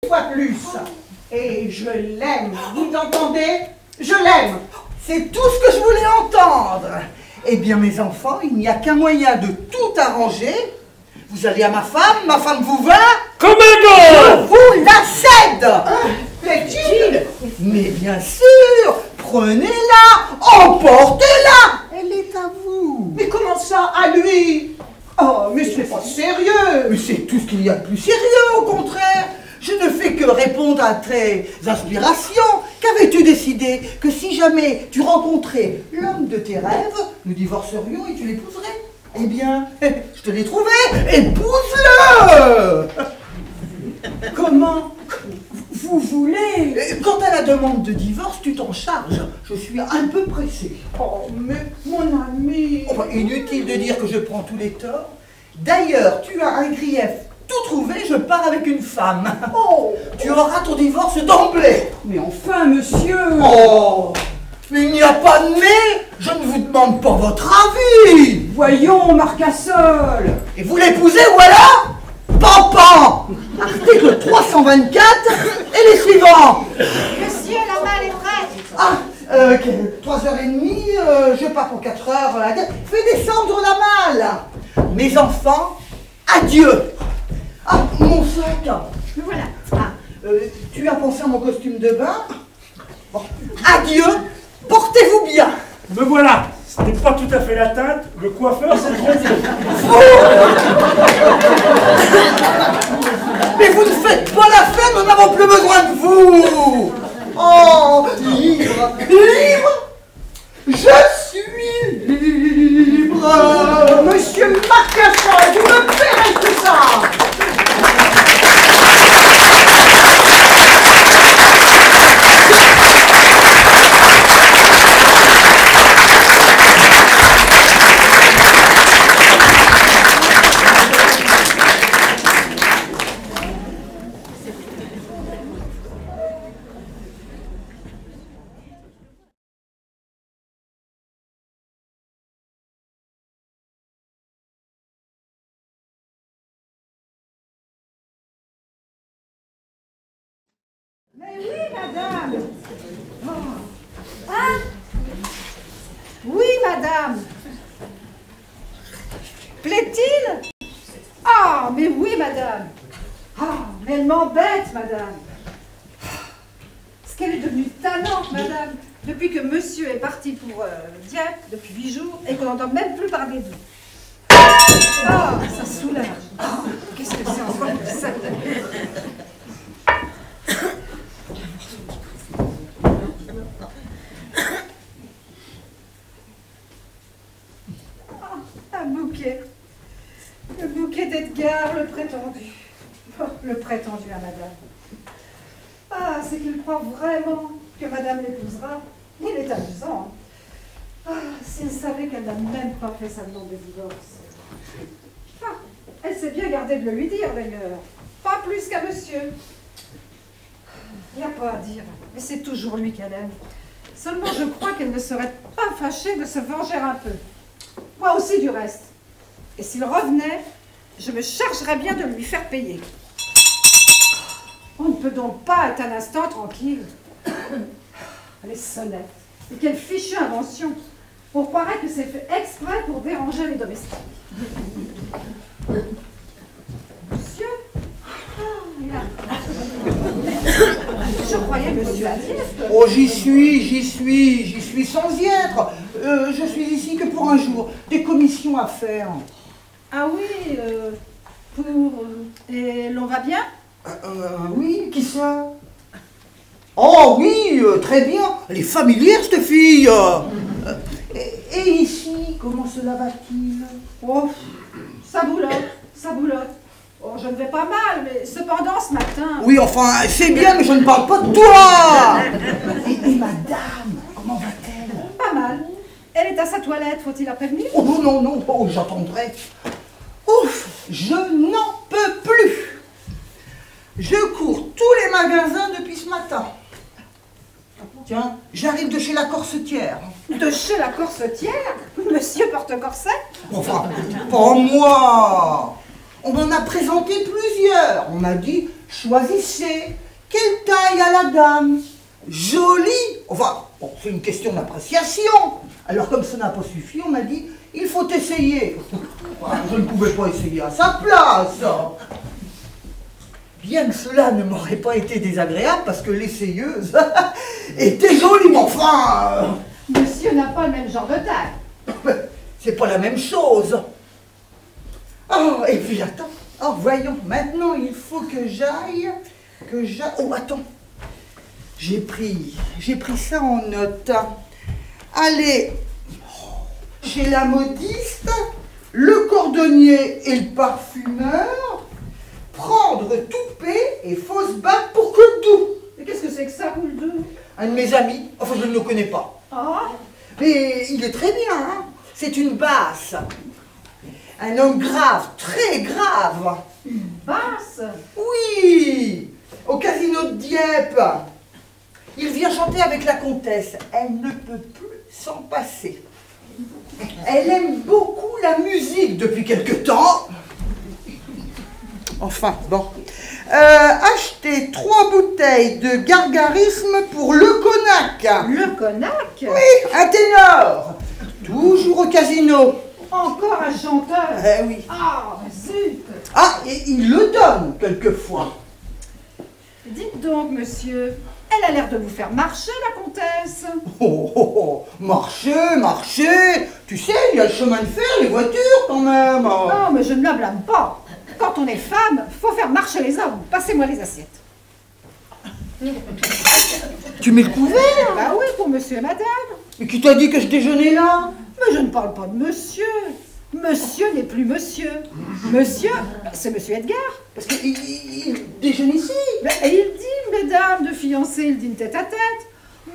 Une fois plus. Et je l'aime, vous entendez? Je l'aime. C'est tout ce que je voulais entendre. Eh bien, mes enfants, il n'y a qu'un moyen de tout arranger. Vous allez à ma femme vous va. Comme un Je vous la cède. Plaît-il? Mais bien sûr, prenez-la, emportez-la. Elle est à vous. Mais comment ça, à lui? Oh, mais ce n'est pas sérieux. Mais c'est tout ce qu'il y a de plus sérieux, au contraire. Je ne fais que répondre à tes inspirations. Qu'avais-tu décidé? Que si jamais tu rencontrais l'homme de tes rêves, nous divorcerions et tu l'épouserais? Eh bien, je te l'ai trouvé. Épouse-le. Comment vous voulez? Quant à la demande de divorce, tu t'en charges. Je suis un peu pressé. Oh, mais mon ami... Oh, inutile de dire que je prends tous les torts. D'ailleurs, tu as un grief tout trouvé, je pars avec une femme. Oh, tu auras ton divorce d'emblée. Mais enfin, monsieur... Oh, mais il n'y a pas de mais. Je ne vous demande pas votre avis. Voyons, Marcassol. Et vous l'épousez, voilà. Pampan. Article 324 et les suivants. Monsieur, la malle est prête. Ah, 3h30, je pars pour 4h. Fais descendre la malle. Mes enfants, adieu. Ah, mon sac. Me voilà. Ah, tu as pensé à mon costume de bain? Bon, adieu, portez-vous bien. Me voilà. Ce n'est pas tout à fait la teinte, le coiffeur c'est trompé. Mais vous ne faites pas l'affaire, nous n'avons plus besoin de vous. Oh, libre, libre. Je suis libre. Monsieur Marcassol, vous me paierez tout ça. Mais oui, madame. Oh. Hein? Oui, madame. Plaît-il? Ah, mais oui, madame. Ah, mais elle m'embête, madame. Est-ce qu'elle est devenue tannante, madame, depuis que monsieur est parti pour Dieppe, depuis 8 jours, et qu'on n'entend même plus parler de vous. Ah, ça soulage. Ah, qu'est-ce que c'est encore que ça? Un bouquet. Le bouquet d'Edgar, le prétendu. Oh, le prétendu à madame. Ah, c'est qu'il croit vraiment que madame l'épousera. Il est amusant. Ah, s'il savait qu'elle n'a même pas fait sa demande de divorce. Ah, elle s'est bien gardée de le lui dire d'ailleurs. Pas plus qu'à monsieur. Il n'y a pas à dire, mais c'est toujours lui qu'elle aime. Seulement, je crois qu'elle ne serait pas fâchée de se venger un peu. Moi aussi, du reste. Et s'il revenait, je me chargerais bien de lui faire payer. On ne peut donc pas être un instant tranquille. Les sonnettes. Et quelle fichue invention. On croirait que c'est fait exprès pour déranger les domestiques. Monsieur? Il a... Je croyais monsieur à Dieppe. Oh, j'y suis sans y être. Je suis ici que pour un jour. Des commissions à faire. Ah oui, et l'on va bien? Oui, qui ça? Oh oui, très bien. Elle est familière, cette fille. Et ici, comment cela va-t-il? Oh, ça boulotte, ça boulotte. Oh, je ne vais pas mal, mais cependant ce matin... Oui, enfin, c'est bien, mais je ne parle pas de toi. Et madame, comment va-t-elle? Pas mal. Elle est à sa toilette, faut-il la prévenir? Oh non, non, non, oh, j'attendrai. Ouf, je n'en peux plus. Je cours tous les magasins depuis ce matin. Tiens, j'arrive de chez la corsetière. De chez la corsetière? Monsieur porte corset? Enfin, pas moi. On m'en a présenté plusieurs. On m'a dit, choisissez. Quelle taille a la dame? Jolie. Enfin, bon, c'est une question d'appréciation. Alors comme ça n'a pas suffi, on m'a dit, il faut essayer. Je ne pouvais pas essayer à sa place. Bien que cela ne m'aurait pas été désagréable parce que l'essayeuse était jolie, mais enfin... Monsieur n'a pas le même genre de taille. C'est pas la même chose. Oh, et puis attends. Oh, voyons, maintenant il faut que j'aille... Oh, attends. J'ai pris ça en note. Allez, chez la modiste, le cordonnier et le parfumeur, prendre toupet et fausse bague pour Couledou. Mais qu'est-ce que c'est que ça, Couledou? Un de mes amis, enfin je ne le connais pas. Ah. Mais il est très bien, hein. C'est une basse. Un homme grave, très grave. Une basse? Oui, au casino de Dieppe. Il vient chanter avec la comtesse. Elle ne peut plus s'en passer. Elle aime beaucoup la musique depuis quelque temps. Enfin, bon. Achetez 3 bouteilles de gargarisme pour le Cognac. Le Cognac? Oui, un ténor. Toujours au casino. Encore un chanteur? Oui. Ah, zut! Ah, et il le donne quelquefois. Dites donc, monsieur, elle a l'air de vous faire marcher, la comtesse. Oh, oh, oh, marcher, marcher. Tu sais, il y a le chemin de fer, les voitures quand même. Non, mais je ne la blâme pas. Quand on est femme, faut faire marcher les hommes. Passez-moi les assiettes. Tu mets le couvert? Bah oui, pour monsieur et madame. Mais qui t'a dit que je déjeunais là? Mais je ne parle pas de monsieur. Monsieur n'est plus monsieur. Monsieur, c'est monsieur Edgar. Parce qu'il déjeune ici. Mais il dit, mesdames, de fiancés, il dîne tête à tête.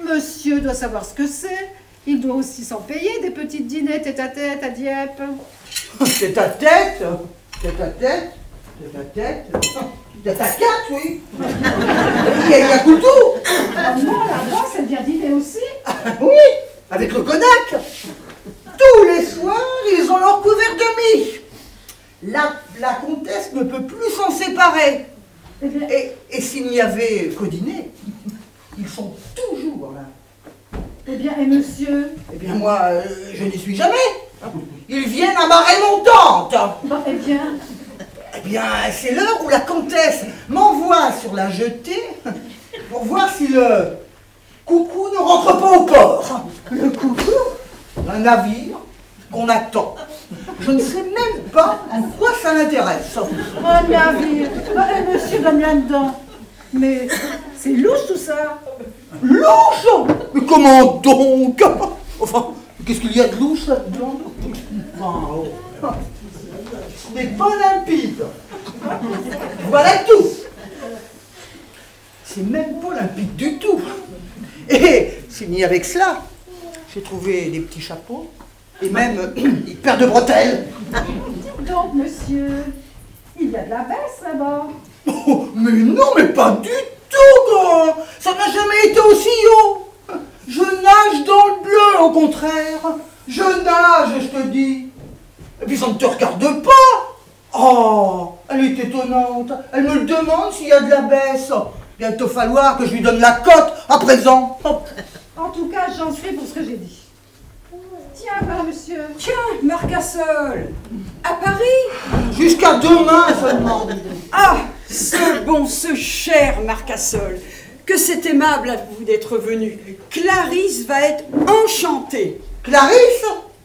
Monsieur doit savoir ce que c'est. Il doit aussi s'en payer des petites dîners tête à Dieppe. Tête à tête? Tête à tête? Tête à tête? Tête à quatre, oui. Il y a Couledou. Ah non, là-bas, c'est bien dîner aussi. Oui, avec le Cognac. Tous les soirs, ils ont leur couvert de mie. La comtesse ne peut plus s'en séparer. Eh bien, Et s'il n'y avait qu'au dîner, ils sont toujours là. eh bien, et monsieur? Eh bien moi, je n'y suis jamais. Ils viennent à marée montante. Bon, Eh bien, c'est l'heure où la comtesse m'envoie sur la jetée pour voir si le coucou ne rentre pas au port. Le coucou? Un navire qu'on attend. Je ne sais même pas en quoi ça l'intéresse. un navire. Et monsieur donne là-dedans. Mais c'est louche tout ça. Louche? Mais comment donc? Enfin, qu'est-ce qu'il y a de louche là-dedans? Enfin, oh. Ce n'est pas limpide. Voilà tout. C'est même pas limpide du tout. Et c'est ni avec cela. J'ai trouvé des petits chapeaux et même une paire de bretelles. Dites donc, monsieur, il y a de la baisse là-bas. Oh, mais non, mais pas du tout, quoi. Ça n'a jamais été aussi haut. Je nage dans le bleu, au contraire. Je nage, je te dis. Et puis ça ne te regarde pas. Oh, elle est étonnante. Elle me demande s'il y a de la baisse. Bientôt falloir que je lui donne la cote à présent. En tout cas, j'en suis pour ce que j'ai dit. Tiens, voilà, monsieur. Tiens, Marcassol, à Paris? Jusqu'à demain seulement. Ah, ce cher Marcassol, que c'est aimable à vous d'être venu. Clarisse va être enchantée. Clarisse?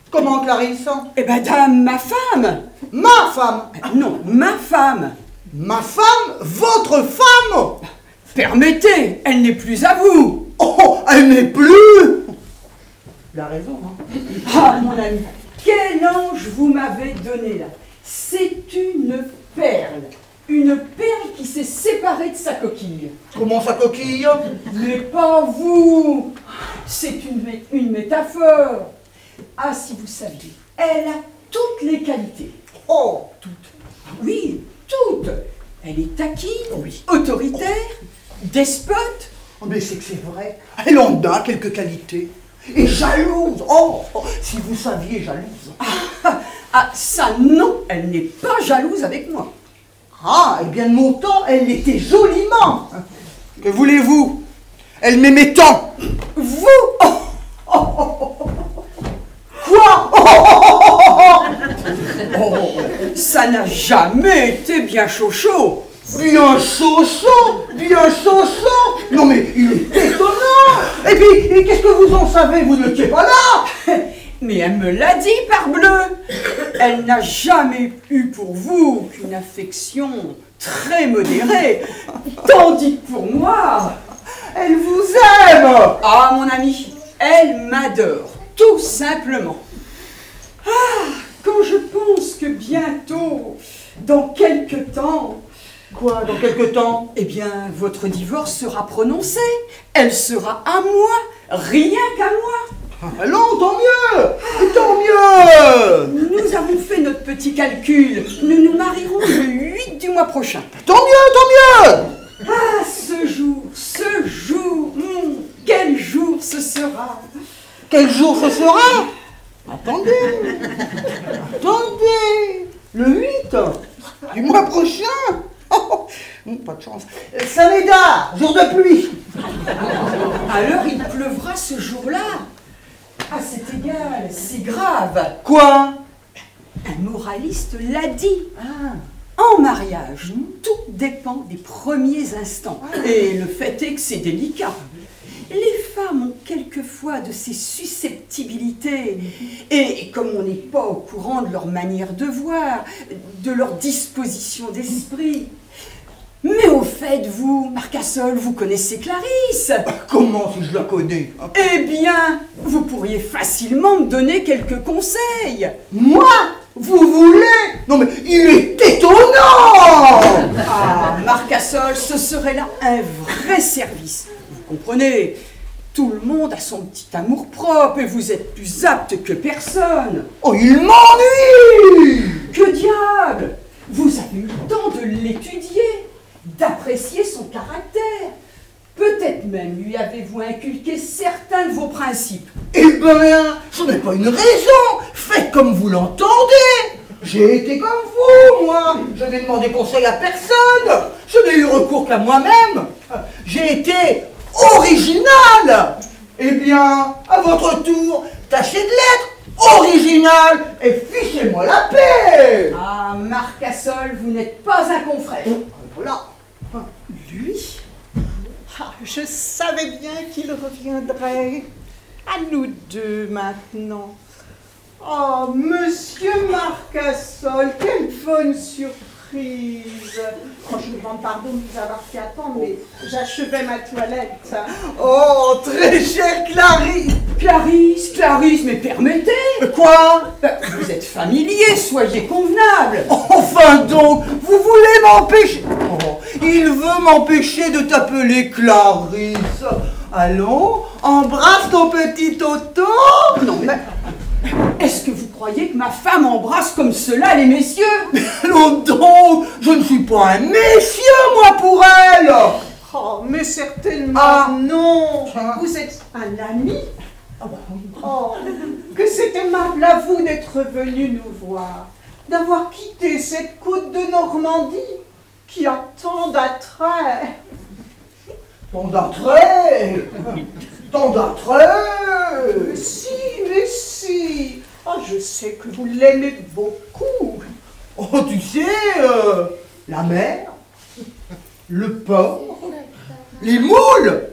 Comment Clarisse? Eh ben, dame, ma femme. Ma femme? Non, ma femme. Ma femme? Votre femme? Permettez, elle n'est plus à vous. Oh, elle n'est plus. Il a raison, hein. Ah, mon ami, quel ange vous m'avez donné là. C'est une perle. Une perle qui s'est séparée de sa coquille. Comment sa coquille? Mais pas vous. C'est une métaphore. Ah, si vous saviez, elle a toutes les qualités. Oh, toutes. Oui, toutes. Elle est taquine, Oui. autoritaire, despote. Oh, mais c'est que c'est vrai. Elle en a quelques qualités. Et jalouse. Oh, si vous saviez, jalouse. Ah, ça non, elle n'est pas jalouse avec moi. Ah, eh bien de mon temps, elle l'était joliment. Que voulez-vous? Elle m'aimait tant. Vous? Quoi? Ça n'a jamais été bien chaud. Bien chaud, bien chaud. Non mais il est étonnant. Et puis, qu'est-ce que vous en savez? Vous n'étiez pas là. Mais elle me l'a dit, parbleu. Elle n'a jamais eu pour vous qu'une affection très modérée. Tandis que pour moi, Elle vous aime. ah mon ami, elle m'adore, tout simplement. Ah, quand je pense que bientôt, dans quelque temps, Quoi, dans quelque temps? eh bien, votre divorce sera prononcé. Elle sera à moi, rien qu'à moi. Allons, tant mieux. Tant mieux. Nous avons fait notre petit calcul. Nous nous marierons le 8 du mois prochain. Tant mieux. Ah, ce jour, quel jour ce sera. Quel jour ce sera? Attendez. Le 8 du mois prochain. Pas de chance. Saint-Médard, jour de pluie. Alors il pleuvra ce jour-là. Ah, c'est égal, c'est grave. Quoi? Un moraliste l'a dit. Ah. En mariage, tout dépend des premiers instants. Et le fait est que c'est délicat. Les femmes ont quelquefois de ces susceptibilités. Et comme on n'est pas au courant de leur manière de voir, de leur disposition d'esprit. Mais au fait, vous, Marcassol, vous connaissez Clarisse. Comment si je la connais? Eh bien, vous pourriez facilement me donner quelques conseils. Moi? Vous voulez? Non mais il est étonnant. Ah, Marcassol, ce serait là un vrai service. Vous comprenez? Tout le monde a son petit amour-propre et vous êtes plus apte que personne. Oh, il m'ennuie. Que diable! Vous avez eu le temps de l'étudier, d'apprécier son caractère. Peut-être même lui avez-vous inculqué certains de vos principes. Eh ben, ce n'est pas une raison. Faites comme vous l'entendez. J'ai été comme vous, moi. Je n'ai demandé conseil à personne. Je n'ai eu recours qu'à moi-même. J'ai été original. Eh bien, à votre tour, tâchez de l'être original et fichez-moi la paix. Ah, Marcassol, vous n'êtes pas un confrère. Voilà. Lui? Ah, je savais bien qu'il reviendrait. À nous deux maintenant. Oh, monsieur Marcassol, quelle bonne surprise. Oh, je vous demande pardon de vous avoir fait attendre, mais j'achevais ma toilette. Oh, très chère Clarisse. Clarisse, mais permettez. Quoi? Vous êtes familier, soyez convenable. Enfin donc, vous voulez m'empêcher? Oh, il veut m'empêcher de t'appeler Clarisse. Allons, embrasse ton petit Toto. Non, mais est-ce que vous croyez que ma femme embrasse comme cela les messieurs? Non donc, je ne suis pas un monsieur, moi, pour elle. Oh, mais certainement Ah. non. Ah. Vous êtes un ami. Oh, que c'est aimable à vous d'être venu nous voir, d'avoir quitté cette côte de Normandie qui a tant d'attraits. Tant d'attrait. Tant d'attrait. Mais si. Oh, je sais que vous l'aimez beaucoup. Oh, tu sais, la mer, le porc, les moules.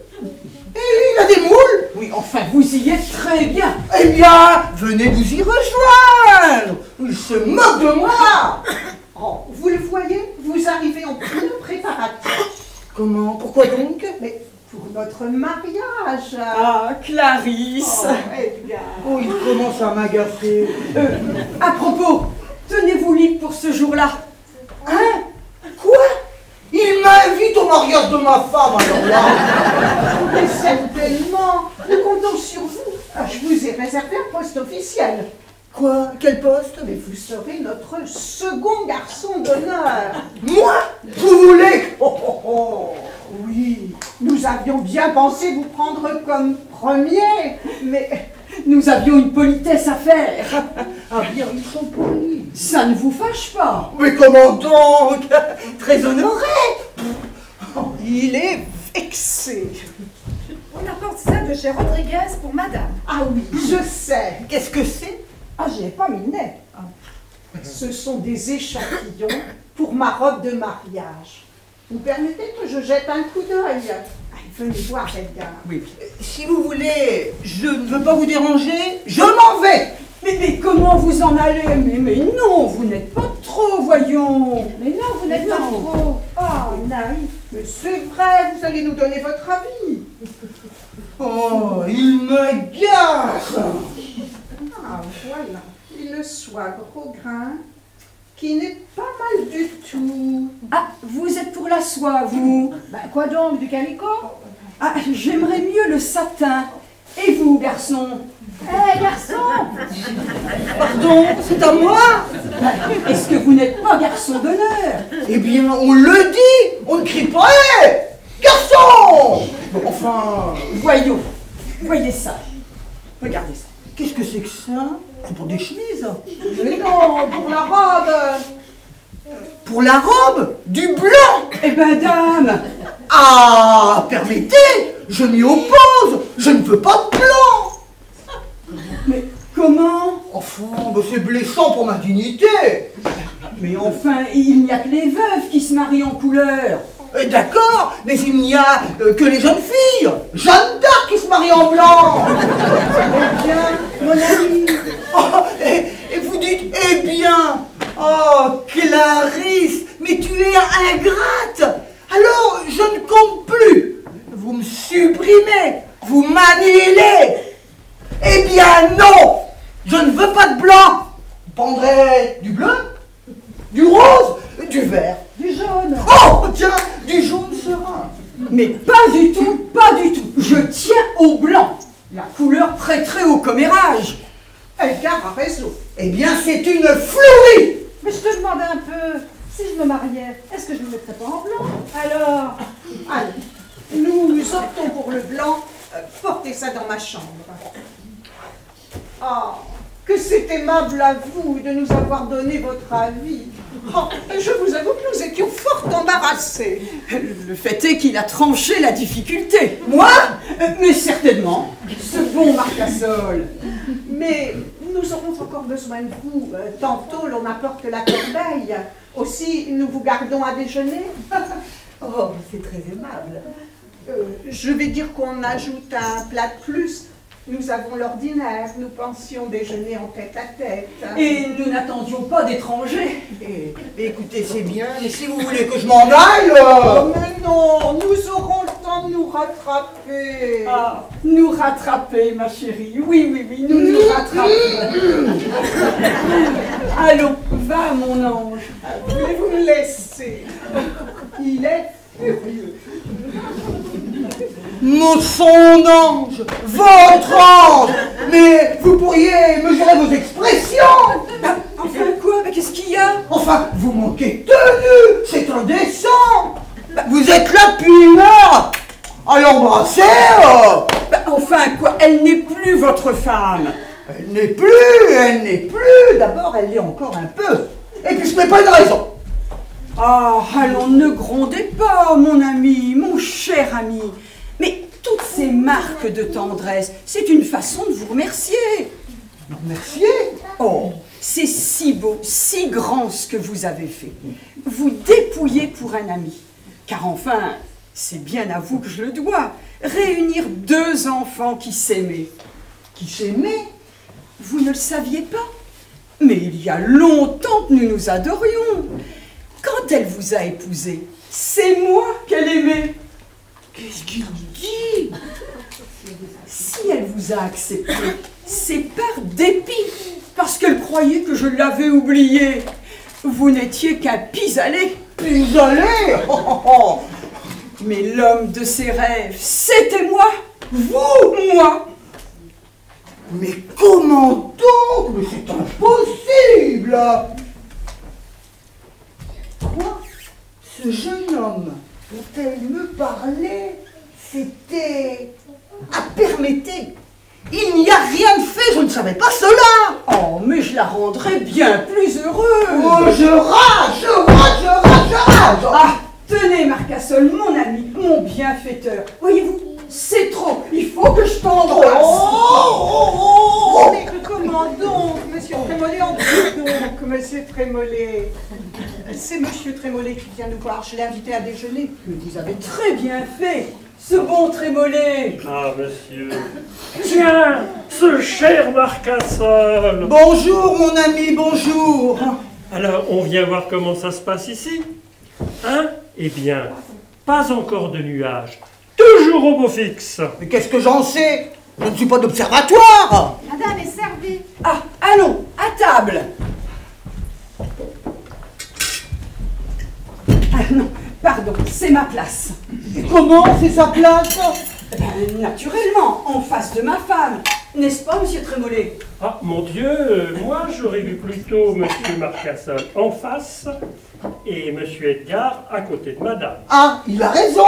Et il a des moules. Oui, enfin, vous y êtes très bien. Eh bien, venez vous y rejoindre. Il se moque de moi. Oh, vous le voyez, vous arrivez en plein préparatif. Comment? Pourquoi donc? Mais pour notre mariage. Ah, Clarisse. Oh, eh bien. Oh, il commence à m'agacer. À propos, tenez-vous libre pour ce jour-là. Hein? Quoi? Il m'invite au mariage de ma femme, alors là. Mais certainement, nous comptons sur vous. Ah, je vous ai réservé un poste officiel. Quoi? Quel poste? Mais vous serez notre second garçon d'honneur. Moi? Vous voulez? Oh, oh, oh. Oui, nous avions bien pensé vous prendre comme premier, mais Nous avions une politesse à faire. Ah bien, ils sont polis. Ça ne vous fâche pas? Mais comment donc? Très honoré. Il est vexé. On apporte ça de chez Rodriguez pour madame. Ah oui, je sais. Qu'est-ce que c'est? Ah, j'y ai pas mis le nez. Ce sont des échantillons pour ma robe de mariage. Vous permettez que je jette un coup d'œil? Venez voir, Edgar. Oui. Si vous voulez, je ne veux pas vous déranger, je m'en vais. Mais comment vous en allez? Mais non, vous n'êtes pas trop, voyons. Mais non, vous n'êtes pas trop. Oh, naïf. Mais c'est vrai, vous allez nous donner votre avis. Oh, il m'agace. Ah, voilà. Une soie gros grain qui n'est pas mal du tout. Ah, vous êtes pour la soie, vous? Bah, quoi donc, du calicot? Ah, j'aimerais mieux le satin. Et vous, garçon? Hé, garçon! Pardon, c'est à moi? Est-ce que vous n'êtes pas garçon d'honneur? Eh bien, on le dit, on ne crie pas, hé, garçon! Enfin, Voyons, voyez ça. Regardez ça. qu'est-ce que c'est que ça? C'est pour des chemises. Mais non, pour la robe. Pour la robe? Du blanc? Eh ben, dame! Ah, permettez, je m'y oppose, je ne veux pas de blanc. Mais comment? Enfin, ben c'est blessant pour ma dignité. Mais enfin, il n'y a que les veuves qui se marient en couleur. D'accord, mais il n'y a que les jeunes filles, Jeanne d'Arc qui se marient en blanc. Eh bien, mon ami. Oh, et vous dites, eh bien, oh, Clarisse, mais tu es ingrate. Alors, je ne compte plus. Vous me supprimez, vous m'annihilez. Eh bien non, je ne veux pas de blanc. Vous prendrez du bleu, du rose, du vert. Du jaune! Oh, tiens, du jaune serein. Mais pas du tout, pas du tout. Je tiens au blanc. La couleur prêterait au commérage. Edgar a raison. Eh bien, c'est une flouerie. Mais je te demandais un peu, si je me mariais, est-ce que je ne me mettrais pas en blanc? Alors, Allez, nous optons pour le blanc. Portez ça dans ma chambre. Ah, que c'est aimable à vous de nous avoir donné votre avis. Oh, je vous avoue que nous étions fort embarrassés. Le fait est qu'il a tranché la difficulté. Moi? Mais certainement. Ce bon Marcassol. Mais nous aurons encore besoin de vous. Tantôt, l'on apporte la corbeille. Aussi, nous vous gardons à déjeuner. Oh, c'est très aimable. Je vais dire qu'on ajoute un plat de plus. Nous avons l'ordinaire, nous pensions déjeuner en tête-à-tête. Et nous n'attendions pas d'étrangers. Écoutez, c'est bien, mais si vous voulez que je m'en aille... Oh, mais non, nous aurons le temps de nous rattraper. Ah, nous rattraper, ma chérie. Oui, oui, oui, nous nous rattrapons. Allons, va, mon ange. Voulez-vous me laisser? Il est furieux. Son ange, votre ange. Mais vous pourriez mesurer vos expressions. Enfin, quoi? Mais qu'est-ce qu'il y a? Enfin, vous manquez de tenue, c'est indécent. Vous êtes là depuis une heure à l'embrasser. Enfin, quoi? Elle n'est plus votre femme. Elle n'est plus. D'abord, elle l'est encore un peu. Et puis ce n'est pas une raison. Ah, allons, ne grondez pas, mon ami, mon cher ami. Mais toutes ces marques de tendresse, c'est une façon de vous remercier. Remercier? Oh, c'est si beau, si grand ce que vous avez fait. Vous dépouillez pour un ami. Car enfin, c'est bien à vous que je le dois. Réunir deux enfants qui s'aimaient. Qui s'aimait? Vous ne le saviez pas? Mais il y a longtemps que nous nous adorions. Quand elle vous a épousé, c'est moi qu'elle aimait. Qu'est-ce qu'il dit? Si elle vous a accepté, c'est par dépit, parce qu'elle croyait que je l'avais oublié. Vous n'étiez qu'un pis-aller. Pis-aller? Mais l'homme de ses rêves, c'était moi. Vous, moi. Mais comment donc? Mais c'est impossible! Quoi? Ce jeune homme dont elle me parlait, c'était... Ah, permettez, il n'y a rien de fait, je ne savais pas cela. Oh, mais je la rendrai bien plus heureuse. Oh, je rage. Ah, tenez, Marcassol, mon ami, mon bienfaiteur. Voyez-vous, c'est trop. Il faut que je t'embrasse. Mais comment donc, monsieur Trémollet, donc, monsieur Trémollet. C'est monsieur Trémollet qui vient nous voir, je l'ai invité à déjeuner. Mais vous avez très bien fait, ce bon Trémollet. Ah, monsieur. Tiens, ce cher Marcassol. Bonjour, mon ami, bonjour. Alors, on vient voir comment ça se passe ici. Hein? Eh bien, pas encore de nuages. Toujours au beau fixe. Mais qu'est-ce que j'en sais? Je ne suis pas d'observatoire. Madame est servie. Ah, allons, à table. Ah non, pardon, c'est ma place. Et comment c'est sa place? Ben, naturellement, en face de ma femme. N'est-ce pas, monsieur Trémollet? Ah, mon Dieu, moi j'aurais vu plutôt monsieur Marcassol en face et monsieur Edgar à côté de madame. Ah, il a raison.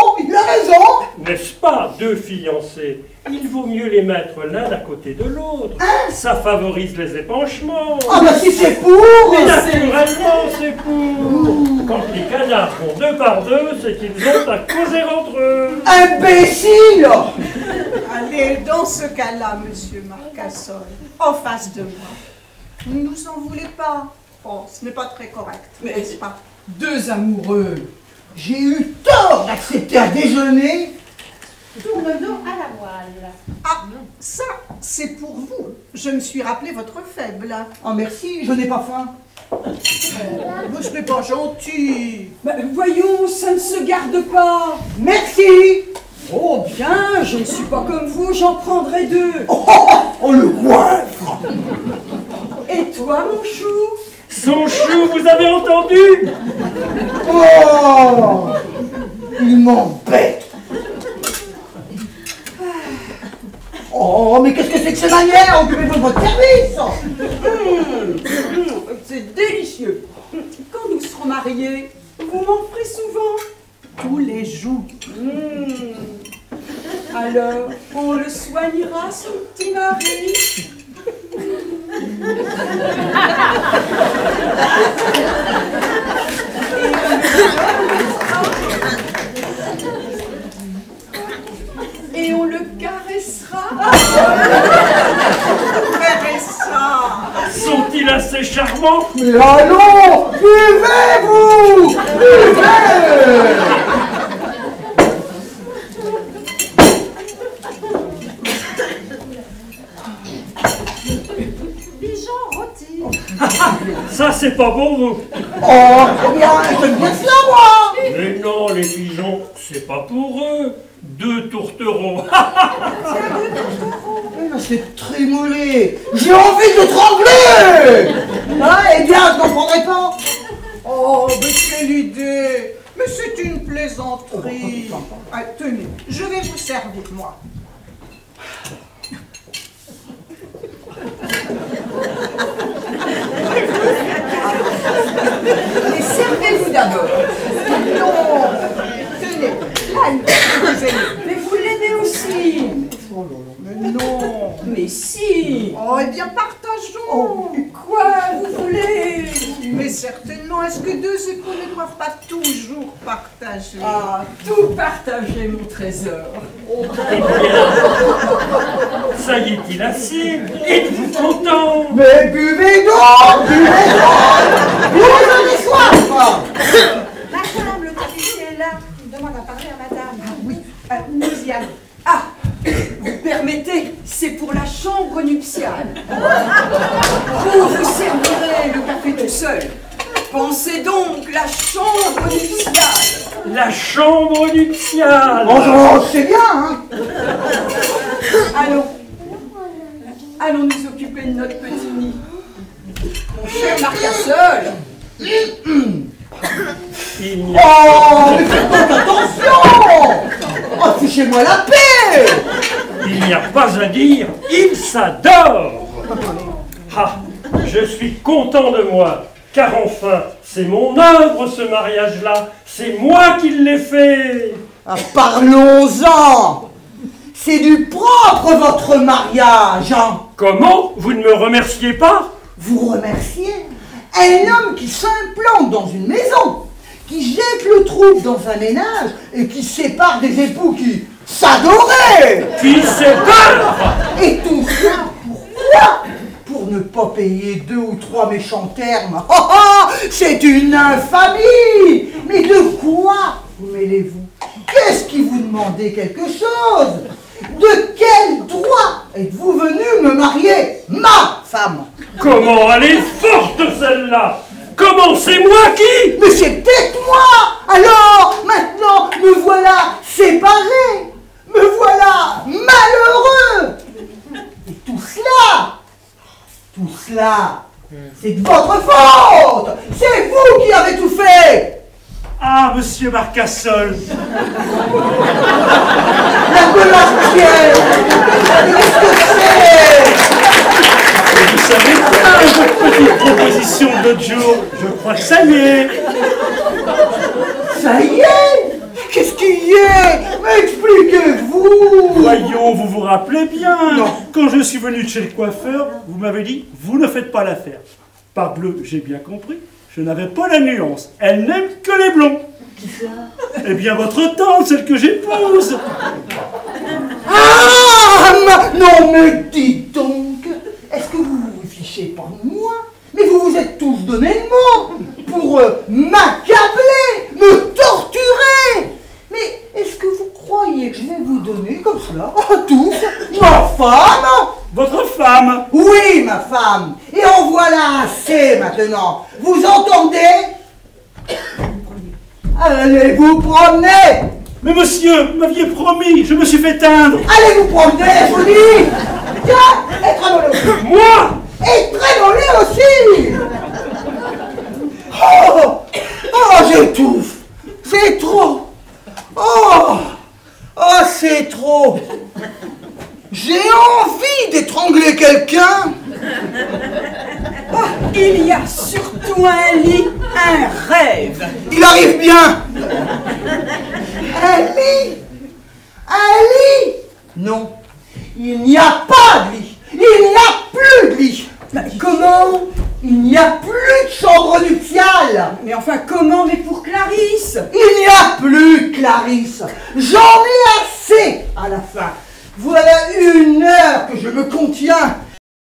N'est-ce pas, deux fiancés? Il vaut mieux les mettre l'un à côté de l'autre. Ça favorise les épanchements. Ah bah si c'est pour. Mais naturellement, c'est pour. Quand les canards font deux par deux, c'est qu'ils ont à causer entre eux. Imbécile. Allez, dans ce cas-là, monsieur Marcassol, en face de moi. Ne nous en voulez pas. Oh, ce n'est pas très correct, n'est-ce pas? Deux amoureux. J'ai eu tort d'accepter un déjeuner. Tourne-nous à la voile. Ah, ça, c'est pour vous. Je me suis rappelé votre faible. Oh merci, je n'ai pas faim. Vous ce n'est pas gentil. Ben, voyons, ça ne se garde pas. Merci. Oh bien, je ne suis pas comme vous, j'en prendrai deux. Oh le goinfre. Et toi, mon chou? Son chou, vous avez entendu? Oh, il m'embête. Oh, mais qu'est-ce que c'est que ces manières? Occupez-vous de votre service. C'est délicieux. Quand nous serons mariés, vous m'en ferez souvent. Tous les jours. Alors, on le soignera, son petit mari. Et on le caressera. Sont-ils assez charmants? Mais allons, buvez-vous. Buvez. Bijon rôti. Ça, c'est pas pour vous. Oh, eh bien, j'aime bien cela, moi. Mais non, les pigeons, c'est pas pour eux. Deux tourtereaux. C'est Trémollet. J'ai envie de trembler. Ah, eh bien, je n'en prendrai pas. Oh, mais quelle idée. Mais c'est une plaisanterie. Ah, tenez, je vais vous servir, moi. Mais servez-vous d'abord. Non, tenez, Mais vous l'aimez aussi. mais non. Mais si. Oh, eh bien, partageons. Quoi vous voulez? Mais certainement, est-ce que deux époux ne doivent pas toujours partager? Ah, tout partager, mon trésor. Eh bien, ça y est-il assez? Êtes-vous content? Mais buvez donc, buvez donc. Vous avez soif. Madame, le tapissier est là. Il demande à parler à madame. Oui, nous y allons. Ah, vous permettez, c'est pour la chambre nuptiale. Vous vous servirez le café tout seul. Pensez donc, la chambre nuptiale. La chambre nuptiale. Oh, c'est bien, hein. Allons nous occuper de notre petit nid. Mon cher Marcassol. Il n'y a Oh, mais faites donc attention. Oh, fichez-moi la paix. Il n'y a pas à dire, il s'adore. Ah, je suis content de moi, car enfin, c'est mon œuvre ce mariage-là, c'est moi qui l'ai fait. Ah, parlons-en. C'est du propre, votre mariage, hein. Comment? Vous ne me remerciez pas? Vous remerciez un homme qui s'implante dans une maison, qui jette le trouble dans un ménage et qui sépare des époux qui s'adoraient. Qui sépare? Et tout ça, pourquoi? Pour ne pas payer 2 ou 3 méchants termes. Oh, oh, c'est une infamie. Mais de quoi vous mêlez-vous? Qu'est-ce qui vous demandez quelque chose? De quel droit êtes-vous venu me marier, ma femme? Comment elle est forte celle-là? Comment c'est moi qui? Mais c'est peut-être moi. Alors, maintenant, me voilà séparé. Me voilà malheureux. Et tout cela, c'est de votre faute. C'est vous qui avez tout fait. Ah, monsieur Marcassol. La Colombienne. Qu'est-ce que c'est? Vous savez bien, votre petite proposition de l'autre jour. Je crois que ça y est. Ça y est? Qu'est-ce qu'il y est? Mais expliquez-vous. Voyons, vous vous rappelez bien. Non. Quand je suis venu chez le coiffeur, vous m'avez dit, vous ne faites pas l'affaire. Parbleu, j'ai bien compris. Je n'avais pas la nuance. Elle n'aime que les blonds. Qui ça? Eh bien, votre tante, celle que j'épouse. Ah, non, mais dites donc, est-ce que vous vous fichez pas de moi? Mais vous vous êtes tous donné le mot pour m'accabler, me torturer. Mais est-ce que vous croyez que je vais vous donner comme cela à tous ma femme? Votre femme. Oui, ma femme. Et en voilà assez maintenant. Vous entendez? Allez vous promener. Mais monsieur, vous m'aviez promis, je me suis fait teindre. Allez vous promener, je vous dis. Tiens, et traînons-le aussi. Moi? Et traînons-les aussi. Oh, oh, j'étouffe. C'est trop. Oh, oh, c'est trop. J'ai envie d'étrangler quelqu'un. Il y a surtout un lit, un rêve. Il arrive bien. Un lit. Un lit. Non, il n'y a pas de lit. Il n'y a plus de lit. Comment? Il n'y a plus de chambre nuptiale. Mais enfin, comment? Mais pour Clarisse? Il n'y a plus, Clarisse. J'en ai assez à la fin. Voilà 1 heure que je me contiens